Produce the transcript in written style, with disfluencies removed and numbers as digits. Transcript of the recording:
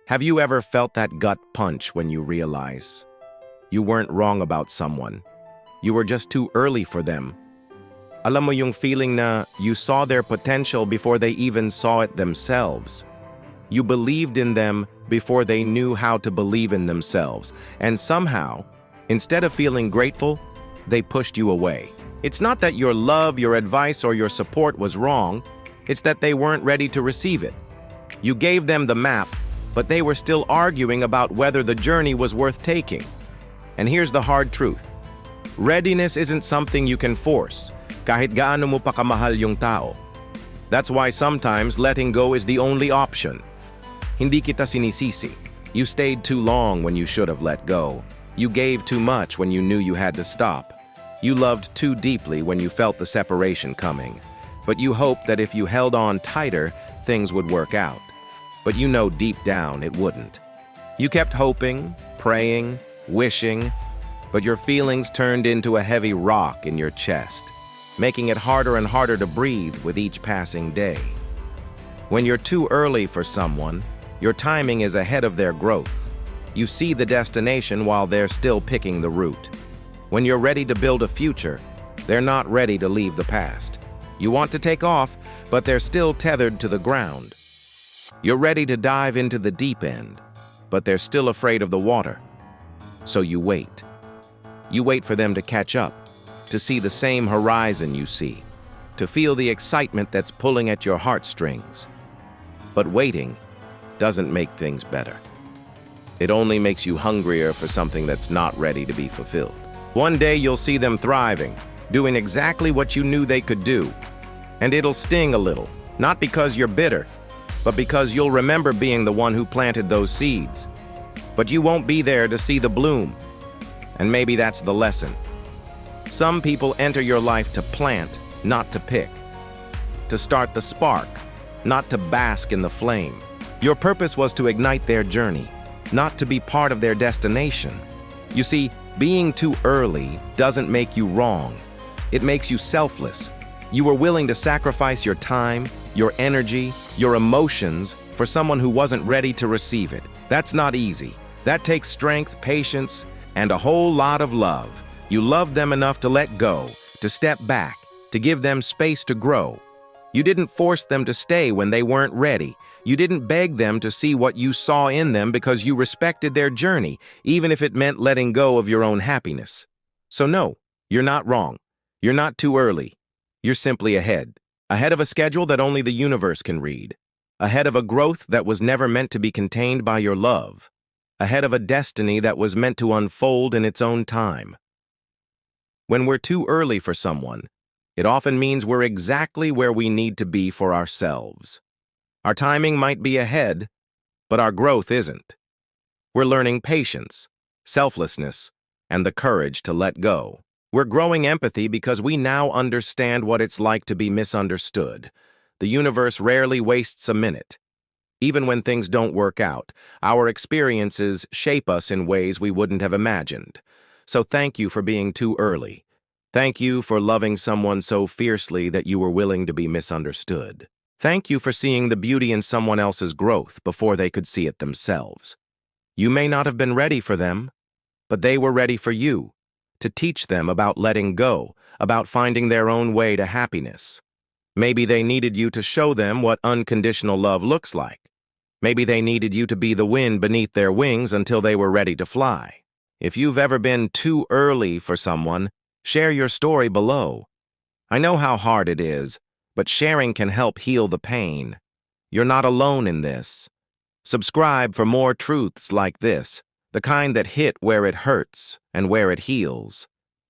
Have you ever felt that gut punch when you realize you weren't wrong about someone? You were just too early for them. Alam mo yung feeling na you saw their potential before they even saw it themselves. You believed in them before they knew how to believe in themselves. And somehow, instead of feeling grateful, they pushed you away. It's not that your love, your advice, or your support was wrong. It's that they weren't ready to receive it. You gave them the map, but they were still arguing about whether the journey was worth taking. And here's the hard truth. Readiness isn't something you can force, kahit gaano mo pa kamahal yung tao. That's why sometimes letting go is the only option. Hindi kita sinisisi. You stayed too long when you should have let go. You gave too much when you knew you had to stop. You loved too deeply when you felt the separation coming. But you hoped that if you held on tighter, things would work out. But you know deep down it wouldn't. You kept hoping, praying, wishing, but your feelings turned into a heavy rock in your chest, making it harder and harder to breathe with each passing day. When you're too early for someone, your timing is ahead of their growth. You see the destination while they're still picking the route. When you're ready to build a future, they're not ready to leave the past. You want to take off, but they're still tethered to the ground. You're ready to dive into the deep end, but they're still afraid of the water. So you wait. You wait for them to catch up, to see the same horizon you see, to feel the excitement that's pulling at your heartstrings. But waiting doesn't make things better. It only makes you hungrier for something that's not ready to be fulfilled. One day you'll see them thriving, doing exactly what you knew they could do. And it'll sting a little, not because you're bitter, but because you'll remember being the one who planted those seeds. But you won't be there to see the bloom. And maybe that's the lesson. Some people enter your life to plant, not to pick. To start the spark, not to bask in the flame. Your purpose was to ignite their journey, not to be part of their destination. You see, being too early doesn't make you wrong. It makes you selfless. You were willing to sacrifice your time, your energy, your emotions for someone who wasn't ready to receive it. That's not easy. That takes strength, patience, and a whole lot of love. You loved them enough to let go, to step back, to give them space to grow. You didn't force them to stay when they weren't ready. You didn't beg them to see what you saw in them because you respected their journey, even if it meant letting go of your own happiness. So no, you're not wrong. You're not too early. You're simply ahead. Ahead of a schedule that only the universe can read. Ahead of a growth that was never meant to be contained by your love. Ahead of a destiny that was meant to unfold in its own time. When we're too early for someone, it often means we're exactly where we need to be for ourselves. Our timing might be ahead, but our growth isn't. We're learning patience, selflessness, and the courage to let go. We're growing empathy because we now understand what it's like to be misunderstood. The universe rarely wastes a minute. Even when things don't work out, our experiences shape us in ways we wouldn't have imagined. So thank you for being too early. Thank you for loving someone so fiercely that you were willing to be misunderstood. Thank you for seeing the beauty in someone else's growth before they could see it themselves. You may not have been ready for them, but they were ready for you, to teach them about letting go, about finding their own way to happiness. Maybe they needed you to show them what unconditional love looks like. Maybe they needed you to be the wind beneath their wings until they were ready to fly. If you've ever been too early for someone, share your story below. I know how hard it is, but sharing can help heal the pain. You're not alone in this. Subscribe for more truths like this, the kind that hit where it hurts and where it heals.